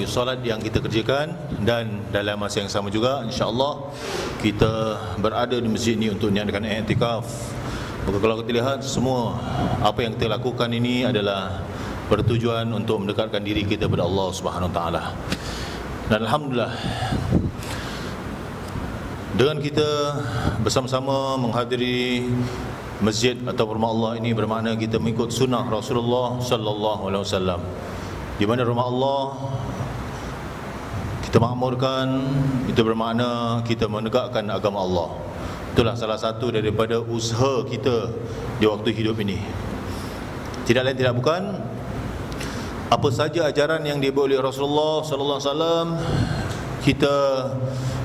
solat yang kita kerjakan, dan dalam masa yang sama juga insya-Allah kita berada di masjid ini untuk niatkan i'tikaf. Maka kalau kita lihat semua apa yang kita lakukan ini adalah bertujuan untuk mendekatkan diri kita kepada Allah Subhanahu Wa Taala. Dan alhamdulillah dengan kita bersama-sama menghadiri masjid atau rumah Allah ini bermakna kita mengikut sunnah Rasulullah sallallahu alaihi wasallam. Di mana rumah Allah kita makmurkan, itu bermakna kita menegakkan agama Allah. Itulah salah satu daripada usaha kita di waktu hidup ini. Tidak lain tidak bukan, apa saja ajaran yang dibawa oleh Rasulullah sallallahu alaihi wasallam kita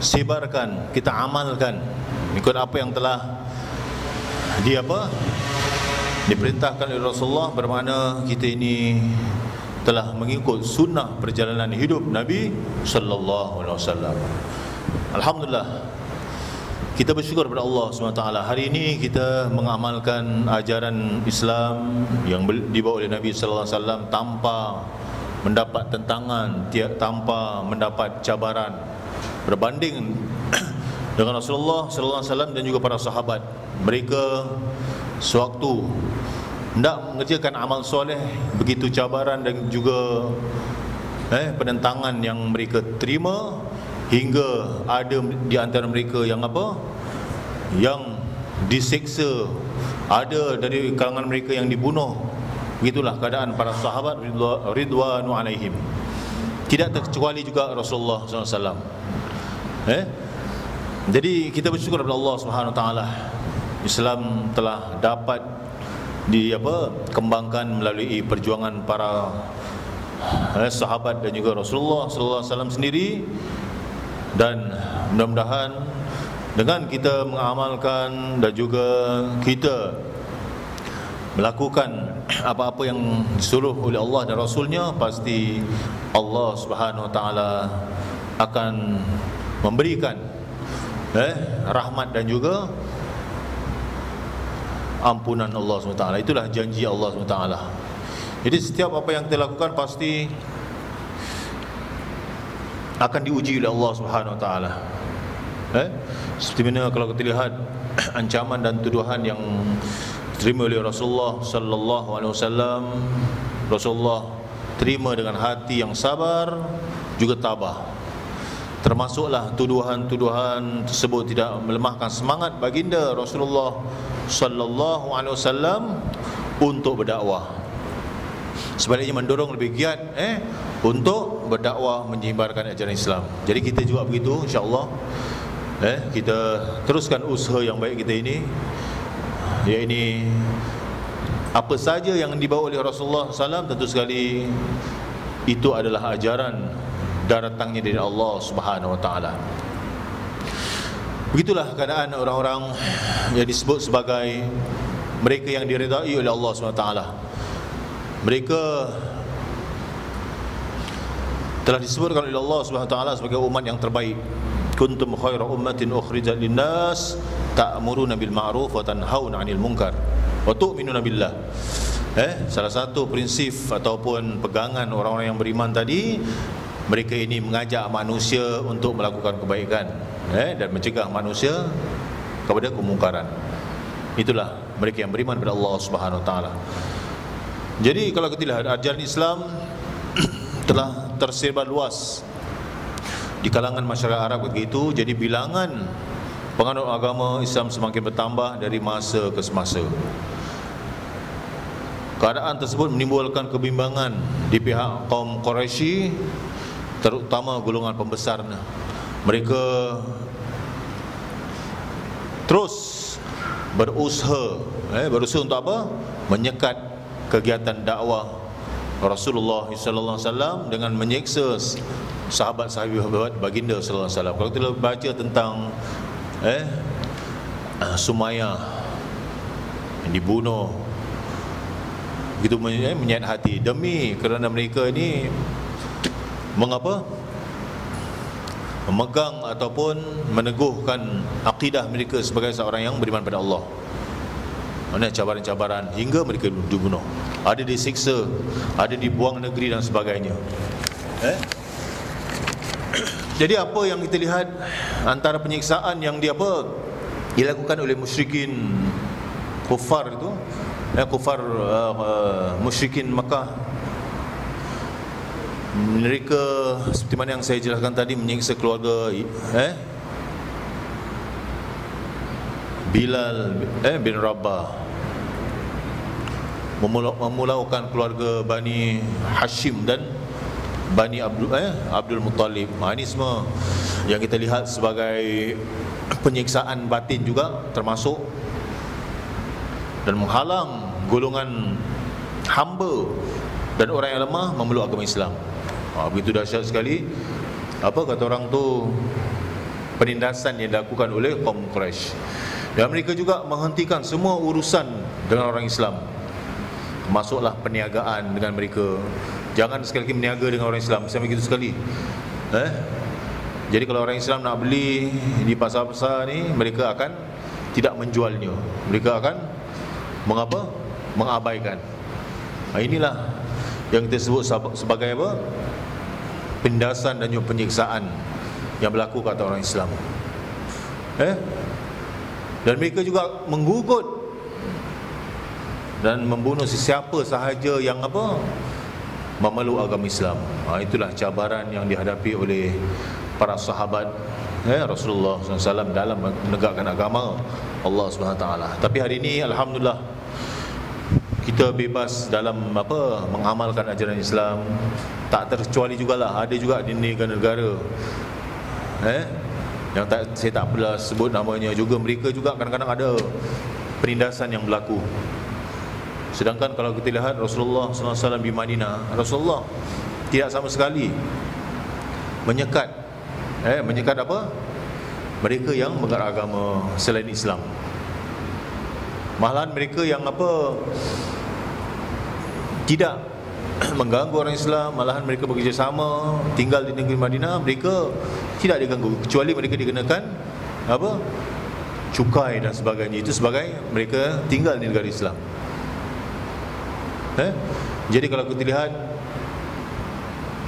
sebarkan, kita amalkan ikut apa yang telah diperintahkan oleh Rasulullah. Bermakna kita ini telah mengikut sunnah perjalanan hidup Nabi sallallahu alaihi wasallam. Alhamdulillah, kita bersyukur kepada Allah SWT. Hari ini kita mengamalkan ajaran Islam yang dibawa oleh Nabi sallallahu alaihi wasallam tanpa mendapat tentangan, tanpa mendapat cabaran, berbanding dengan Rasulullah sallallahu alaihi wasallam dan juga para sahabat. Mereka sewaktu hendak mengerjakan amal soleh, begitu cabaran dan juga penentangan yang mereka terima, hingga ada di antara mereka yang yang disiksa, ada dari kalangan mereka yang dibunuh. Begitulah keadaan para sahabat ridwanu alaihim. Tidak terkecuali juga Rasulullah SAW. Jadi kita bersyukur kepada Allah Subhanahu Wa Taala. Islam telah dapat kembangkan melalui perjuangan para sahabat dan juga Rasulullah sallallahu alaihi wasallam sendiri. Dan mudah-mudahan dengan kita mengamalkan dan juga kita melakukan apa-apa yang disuruh oleh Allah dan Rasulnya, pasti Allah Subhanahu Wa Taala akan memberikan rahmat dan juga ampunan Allah SWT. Itulah janji Allah SWT. Jadi setiap apa yang kita lakukan pasti akan diuji oleh Allah SWT. Seperti mana kalau kita lihat ancaman dan tuduhan yang diterima oleh Rasulullah sallallahu alaihi wasallam, Rasulullah terima dengan hati yang sabar juga tabah. Termasuklah tuduhan-tuduhan tersebut tidak melemahkan semangat baginda Rasulullah sallallahu alaihi wasallam untuk berdakwah. Sebaliknya mendorong lebih giat untuk berdakwah, menyebarkan ajaran Islam. Jadi kita juga begitu, insya-Allah. Kita teruskan usaha yang baik kita ini, yakni apa saja yang dibawa oleh Rasulullah SAW, tentu sekali itu adalah ajaran datangnya dari Allah Subhanahu Wa Taala. Begitulah keadaan orang-orang yang disebut sebagai mereka yang diridai oleh Allah SWT. Mereka telah disebutkan oleh Allah SWT sebagai umat yang terbaik. Kuntum khaira ummatin ukhrijat linnas ta'muruna bil ma'ruf wa tanhauna 'anil munkar wa tu'minuna billah. Salah satu prinsip ataupun pegangan orang-orang yang beriman tadi, mereka ini mengajak manusia untuk melakukan kebaikan dan mencegah manusia kepada kemungkaran. Itulah mereka yang beriman kepada Allah Subhanahu Wa Taala. Jadi kalau kita lihat ajaran Islam telah tersebar luas di kalangan masyarakat Arab begitu. Jadi bilangan penganut agama Islam semakin bertambah dari masa ke semasa. Keadaan tersebut menimbulkan kebimbangan di pihak kaum Quraisy, terutama golongan pembesarnya. Mereka terus berusaha untuk apa? Menyekat kegiatan dakwah Rasulullah sallallahu alaihi wasallam dengan menyiksa sahabat-sahabat baginda sallallahu alaihi wasallam. Kalau kita baca tentang Sumayyah yang dibunuh, begitu menyayat hati demi kerana mereka ini memegang ataupun meneguhkan akidah mereka sebagai seorang yang beriman pada Allah. Mana cabaran-cabaran hingga mereka dibunuh, ada disiksa, ada dibuang negeri dan sebagainya. Jadi apa yang kita lihat antara penyiksaan yang dilakukan oleh musyrikin kufar itu, musyrikin Makkah, mereka seperti mana yang saya jelaskan tadi, menyiksa keluarga Bilal bin Rabah, memulaukan keluarga Bani Hashim dan Bani Abdul Muttalib. Ini semua yang kita lihat sebagai penyiksaan batin juga termasuk, dan menghalang golongan hamba dan orang yang lemah memeluk agama Islam. Begitu dahsyat sekali. Apa kata orang tu, penindasan yang dilakukan oleh kaum Quraisy. Dan mereka juga menghentikan semua urusan dengan orang Islam, masuklah perniagaan dengan mereka. Jangan sekali-kali berniaga dengan orang Islam, sampai begitu sekali. Jadi kalau orang Islam nak beli di pasar-pasar ni, mereka akan tidak menjualnya. Mereka akan mengabaikan. Inilah yang kita sebut sebagai apa? Penindasan dan juga penyiksaan yang berlaku ke atas orang Islam. Dan mereka juga menggugut dan membunuh sesiapa sahaja yang memeluk agama Islam. Itulah cabaran yang dihadapi oleh para sahabat Rasulullah SAW dalam menegakkan agama Allah SWT. Tapi hari ini alhamdulillah kita bebas dalam mengamalkan ajaran Islam. Tak terkecuali jugalah, ada juga di negara-negara yang saya tak perlu sebut namanya juga, mereka juga kadang-kadang ada penindasan yang berlaku. Sedangkan kalau kita lihat Rasulullah SAW di Madinah, Rasulullah tidak sama sekali menyekat mereka yang beragama selain Islam. Malahan mereka yang tidak mengganggu orang Islam, malahan mereka bekerjasama tinggal di negeri Madinah, mereka tidak diganggu, kecuali mereka dikenakan cukai dan sebagainya. Itu sebagai mereka tinggal di negara Islam. Jadi kalau kita lihat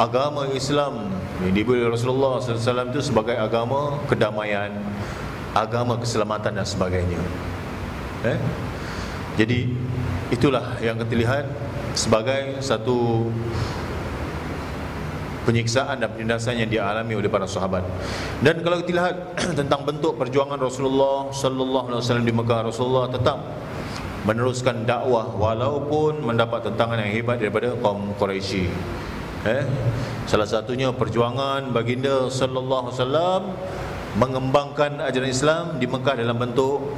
agama Islam yang diberi Rasulullah SAW itu sebagai agama kedamaian, agama keselamatan dan sebagainya. Jadi itulah yang kita lihat sebagai satu penyiksaan dan penindasan yang dialami oleh para sahabat. Dan kalau kita lihat tentang bentuk perjuangan Rasulullah sallallahu alaihi wasallam di Mekah, Rasulullah tetap meneruskan dakwah walaupun mendapat tentangan yang hebat daripada kaum Quraisy. Salah satunya perjuangan baginda sallallahu alaihi wasallam mengembangkan ajaran Islam di Mekah dalam bentuk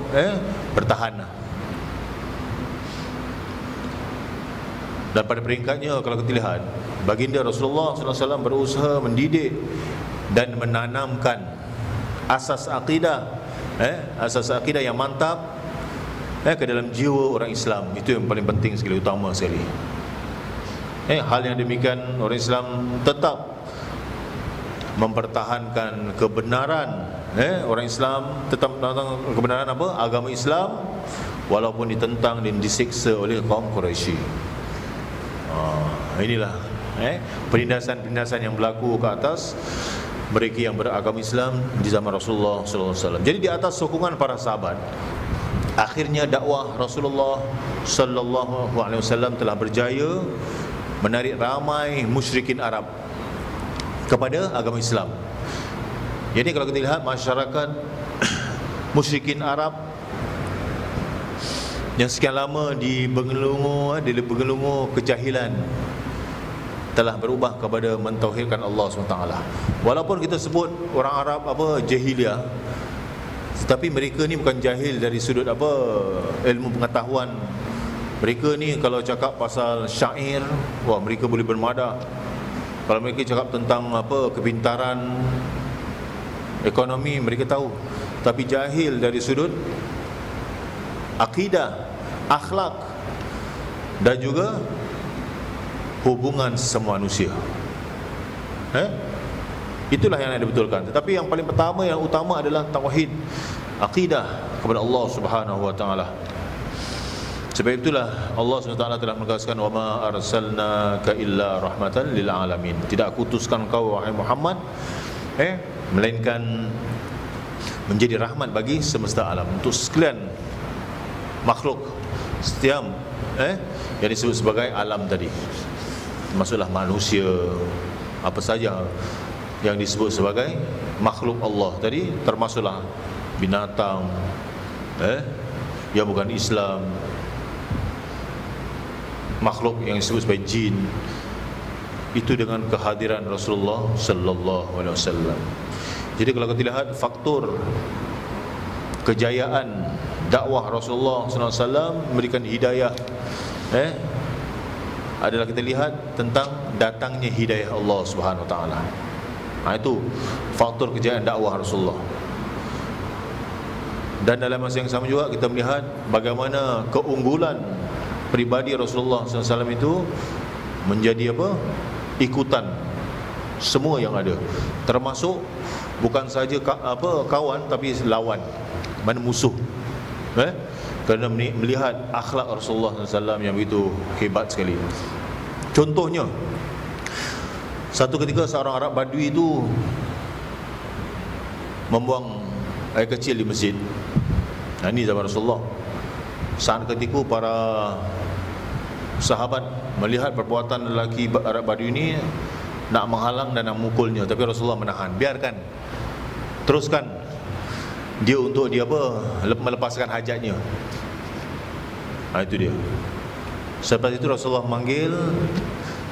bertahan. Dan pada peringkatnya kalau kita lihat, baginda Rasulullah SAW berusaha mendidik dan menanamkan asas akidah yang mantap ke dalam jiwa orang Islam. Itu yang paling penting sekali, utama sekali. Hal yang demikian, orang Islam tetap mempertahankan kebenaran. Orang Islam tetap mempertahankan kebenaran agama Islam walaupun ditentang dan disiksa oleh kaum Quraisy. Inilah penindasan-penindasan yang berlaku ke atas mereka yang beragama Islam di zaman Rasulullah SAW. Jadi di atas sokongan para sahabat, akhirnya dakwah Rasulullah SAW telah berjaya menarik ramai musyrikin Arab kepada agama Islam. Jadi kalau kita lihat masyarakat musyrikin Arab yang sekian lama dibergelumur kejahilan telah berubah kepada mentauhidkan Allah SWT. Walaupun kita sebut orang Arab jahiliah, tetapi mereka ni bukan jahil dari sudut ilmu pengetahuan. Mereka ni kalau cakap pasal syair, mereka boleh bermadah. Kalau mereka cakap tentang kepintaran ekonomi, mereka tahu. Tapi jahil dari sudut akidah, akhlak dan juga hubungan sesama manusia. Itulah yang dibetulkan. Tetapi yang paling pertama, yang utama adalah tauhid, akidah kepada Allah Subhanahu wa taala. Sebab itulah Allah SWT telah menegaskan, wa ma arsalnaka illa rahmatan lil alamin. Tidak aku utuskan kau wahai Muhammad melainkan menjadi rahmat bagi semesta alam, untuk sekalian makhluk setiap yang disebut sebagai alam tadi, termasuklah manusia, apa saja yang disebut sebagai makhluk Allah tadi, termasuklah binatang yang bukan Islam, makhluk yang disebut sebagai jin, itu dengan kehadiran Rasulullah sallallahu alaihi wasallam. Jadi kalau kita lihat faktor kejayaan dakwah Rasulullah sallallahu alaihi wasallam memberikan hidayah, adalah kita lihat tentang datangnya hidayah Allah Subhanahu wa taala. Itu faktor kejayaan dakwah Rasulullah. Dan dalam masa yang sama juga kita melihat bagaimana keunggulan pribadi Rasulullah sallallahu alaihi wasallam itu menjadi ikutan semua yang ada, termasuk bukan saja kawan tapi lawan, mana musuh, kerana melihat akhlak Rasulullah SAW yang begitu hebat sekali. Contohnya, satu ketika seorang Arab Badui itu membuang air kecil di masjid. Ini zaman Rasulullah. Saat ketika para sahabat melihat perbuatan lelaki Arab Badui ini, nak menghalang dan nak mukulnya, tapi Rasulullah menahan. Biarkan, teruskan dia untuk dia melepaskan hajatnya. Itu dia. Selepas itu Rasulullah manggil,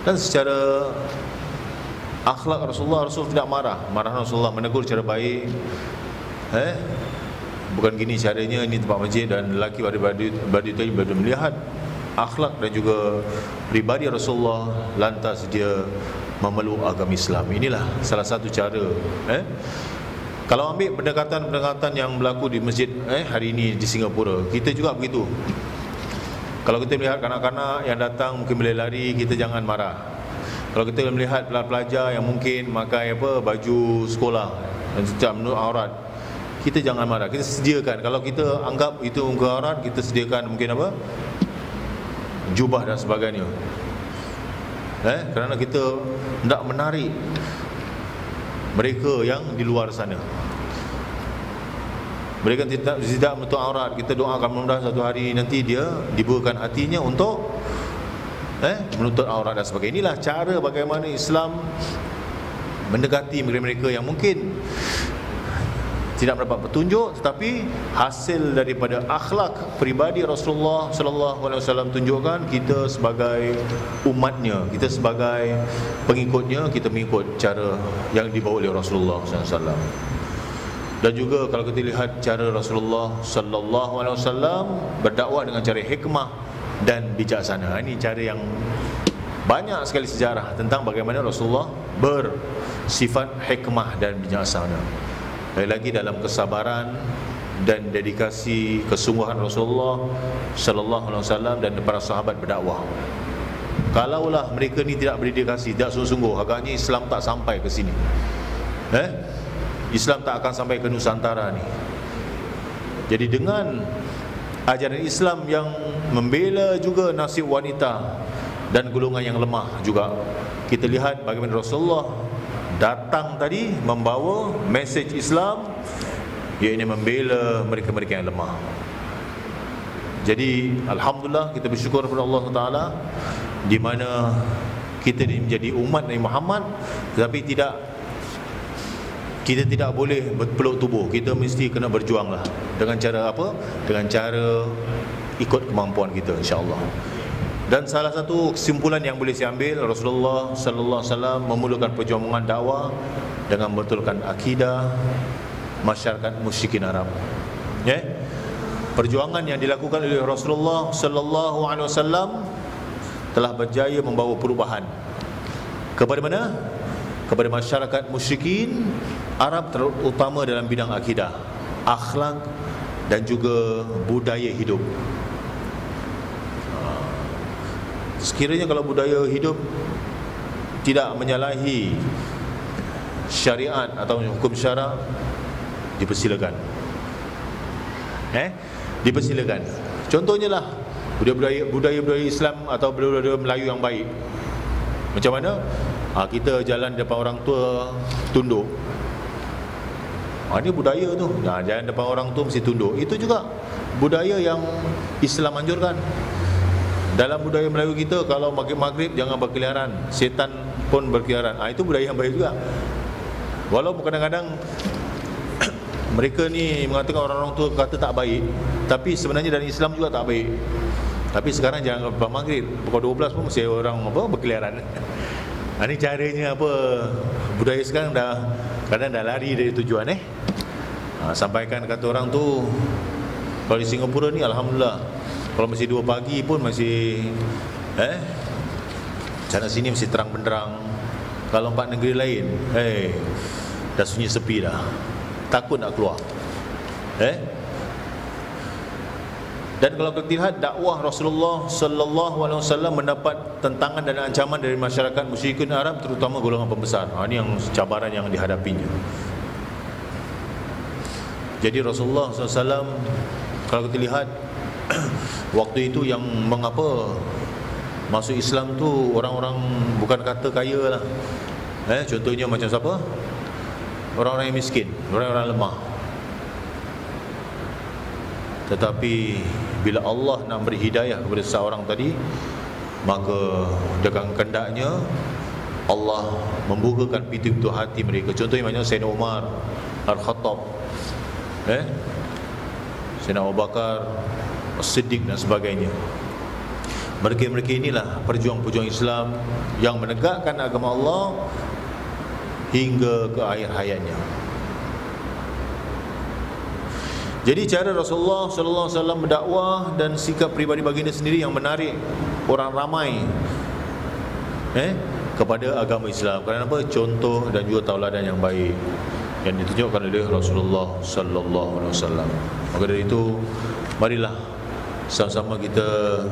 dan secara akhlak Rasulullah tidak marah. Rasulullah menegur secara baik. Bukan gini caranya, ini tempat masjid, dan lelaki Badui tadi baru melihat akhlak dan juga pribadi Rasulullah, lantas dia memeluk agama Islam. Inilah salah satu cara. Kalau ambil pendekatan-pendekatan yang berlaku di masjid hari ini di Singapura, kita juga begitu. Kalau kita melihat kanak-kanak yang datang mungkin boleh lari, kita jangan marah. Kalau kita melihat pelajar yang mungkin pakai baju sekolah dan tidak menutup aurat, kita jangan marah. Kita sediakan, kalau kita anggap itu muka aurat, kita sediakan mungkin jubah dan sebagainya. Kerana kita hendak menarik mereka yang di luar sana. Mereka tidak menutup aurat. Kita doakan mudah-mudahan satu hari nanti dia dibukakan hatinya untuk menutup aurat dan sebagainya. Inilah cara bagaimana Islam mendekati mereka-mereka yang mungkin tidak mendapat petunjuk, tetapi hasil daripada akhlak pribadi Rasulullah sallallahu alaihi wasallam tunjukkan kita sebagai umatnya, kita sebagai pengikutnya, kita mengikut cara yang dibawa oleh Rasulullah sallallahu alaihi wasallam. Dan juga kalau kita lihat cara Rasulullah sallallahu alaihi wasallam berdakwah dengan cara hikmah dan bijaksana. Ini cara yang banyak sekali sejarah tentang bagaimana Rasulullah bersifat hikmah dan bijaksana. Lagi dalam kesabaran dan dedikasi kesungguhan Rasulullah sallallahu alaihi wasallam dan para sahabat berdakwah. Kalaulah mereka ni tidak berdedikasi, tidak sungguh-sungguh, agaknya Islam tak sampai ke sini. Islam tak akan sampai ke Nusantara ni. Jadi dengan ajaran Islam yang membela juga nasib wanita dan golongan yang lemah juga, kita lihat bagaimana Rasulullah datang tadi membawa mesej Islam, iaitu membela mereka-mereka yang lemah. Jadi alhamdulillah, kita bersyukur kepada Allah Taala di mana kita ini menjadi umat Nabi Muhammad, tetapi kita tidak boleh berpeluk tubuh. Kita mesti kena berjuanglah. Dengan cara apa? Dengan cara ikut kemampuan kita, insya-Allah. Dan salah satu kesimpulan yang boleh saya ambil, Rasulullah sallallahu alaihi wasallam memulakan perjuangan dakwah dengan membetulkan akidah masyarakat musyrikin Arab. Perjuangan yang dilakukan oleh Rasulullah sallallahu alaihi wasallam telah berjaya membawa perubahan kepada mana? Kepada masyarakat musyrikin Arab, terutama dalam bidang akidah, akhlak dan juga budaya hidup. Sekiranya kalau budaya hidup tidak menyalahi syariat atau hukum syarak, dipersilakan. Dipersilakan. Contohnya lah budaya-budaya Islam atau budaya-budaya Melayu yang baik. Macam mana? Kita jalan depan orang tua tunduk. Ini budaya tu. Jangan depan orang tu mesti tunduk. Itu juga budaya yang Islam anjurkan. Dalam budaya Melayu kita, kalau maghrib jangan berkeliaran, setan pun berkeliaran. Itu budaya yang baik juga. Walaupun kadang-kadang mereka ni mengatakan orang-orang tu kata tak baik, tapi sebenarnya dalam Islam juga tak baik. Tapi sekarang jangan lepas maghrib, pukul 12 pun mesti orang berkeliaran. Ini caranya apa? Budaya sekarang kadang dah lari dari tujuan. Sampaikan kata orang tu, kalau di Singapura ni alhamdulillah, kalau masih 2 pagi pun masih sana sini mesti terang benderang. Kalau 4 negeri lain, dah sunyi sepi dah. Takut nak keluar. Dan kalau kita lihat dakwah Rasulullah sallallahu alaihi wasallam mendapat tentangan dan ancaman dari masyarakat musyrikin Arab, terutama golongan pembesar. Ini yang cabaran yang dihadapinya. Jadi Rasulullah SAW, kalau kita lihat waktu itu yang mengapa masuk Islam tu orang-orang bukan kata kaya lah. Contohnya macam siapa? Orang-orang yang miskin, orang-orang lemah. Tetapi bila Allah nak beri hidayah kepada seorang tadi, maka dengan kehendaknya Allah membukakan pintu-pintu hati mereka. Contohnya macam Sayyidina Umar Al-Khattab, Sayyidina Abu Bakar As-Siddiq dan sebagainya. Mereka-mereka inilah pejuang-pejuang Islam yang menegakkan agama Allah hingga ke akhir hayatnya. Jadi cara Rasulullah sallallahu alaihi wasallam berdakwah dan sikap peribadi baginda sendiri yang menarik orang ramai kepada agama Islam. Kerana apa? Contoh dan juga tauladan yang baik yang ditunjukkan oleh Rasulullah sallallahu alaihi wasallam. Maka dari itu, marilah sama-sama kita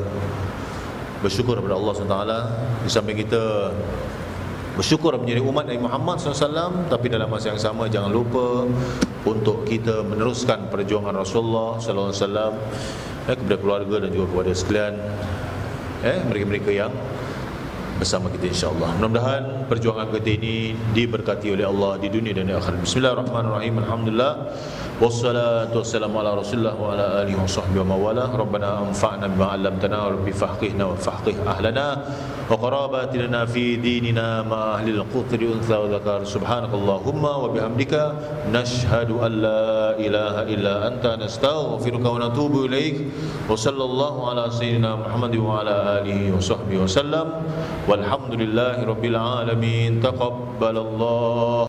bersyukur kepada Allah SWT. Di samping kita bersyukur menjadi umat Nabi Muhammad SAW, tapi dalam masa yang sama jangan lupa untuk kita meneruskan perjuangan Rasulullah SAW kepada keluarga dan juga kepada sekalian mereka-mereka yang bersama kita, insyaAllah. Mudah-mudahan perjuangan kita ini diberkati oleh Allah di dunia dan di akhirat. Bismillahirrahmanirrahim. Alhamdulillah, wassalatu wassalamu ala Rasulillah wa ala alihi wa sahbihi wa mawala. Rabbana anfa'na bima 'allamtana wa rabbi faqihna wa faqih ahlana wa qarabatina fi dinina ma ahli al-qutri untha wa dzakar. Subhanakallahumma wa bihamdika nashhadu an la ilaha illa anta nastaghfiruka wa natubu ilaik. Wa sallallahu ala sayyidina Muhammad wa ala alihi wa sahbihi wa sallam. Walhamdulillahi rabbil alamin. Taqabbalallah.